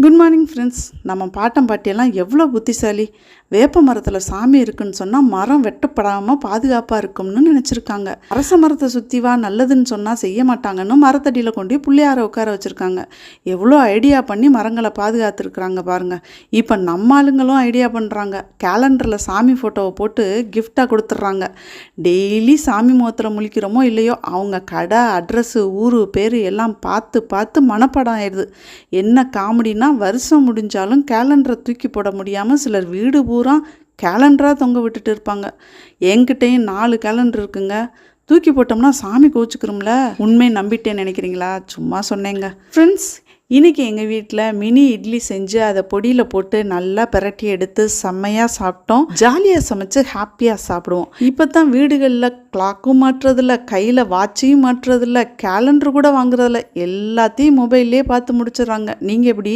Good morning friends. நம்ம bottom பாட்டியெல்லாம் எவ்வளோ புத்திசாலி. வேப்ப மரத்தில் சாமி இருக்குன்னு சொன்னால் மரம் வெட்டப்படாமல் பாதுகாப்பாக இருக்கும்னு நினச்சிருக்காங்க. அரச மரத்தை சுற்றிவா நல்லதுன்னு சொன்னால் செய்ய மாட்டாங்கன்னு மரத்தடியில் கொண்டு பிள்ளையார உட்கார வச்சுருக்காங்க. எவ்வளோ ஐடியா பண்ணி மரங்களை பாதுகாத்துருக்குறாங்க பாருங்கள். இப்போ நம்ம ஆளுங்களும் ஐடியா பண்ணுறாங்க. கேலண்டரில் சாமி ஃபோட்டோவை போட்டு கிஃப்டாக கொடுத்துட்றாங்க. டெய்லி சாமி முகத்தில் முழிக்கிறோமோ இல்லையோ அவங்க கடை அட்ரஸ்ஸு ஊர் பேர் எல்லாம் பார்த்து பார்த்து மனப்படம் ஆயிடுது. என்ன காமெடினா, வருஷம் முடிஞ்சாலும் கேலண்டரை தூக்கி போட முடியாமல் சிலர் வீடு பூரா கேலண்டராக தொங்க விட்டுட்டு இருப்பாங்க. என்கிட்டையும் 4 கேலண்டர் இருக்குங்க. தூக்கி போட்டோம்னா சாமி கோச்சுக்கிறோம்ல. உண்மை நம்பிட்டேன்னு நினைக்கிறீங்களா? சும்மா சொன்னேங்க. ஃப்ரெண்ட்ஸ், இன்றைக்கி எங்கள் வீட்டில் மினி இட்லி செஞ்சு அதை பொடியில் போட்டு நல்லா பிரட்டி எடுத்து செம்மையாக சாப்பிட்டோம். ஜாலியாக சமைச்சு ஹாப்பியாக சாப்பிடுவோம். இப்போ தான் வீடுகளில் கிளாக்கும் மாட்டுறதில்ல, கையில் வாட்சையும் மாட்டுறதில்ல, கேலண்டர் கூட வாங்குறதில்ல. எல்லாத்தையும் மொபைல்லே பார்த்து முடிச்சிடுறாங்க. நீங்கள் எப்படி?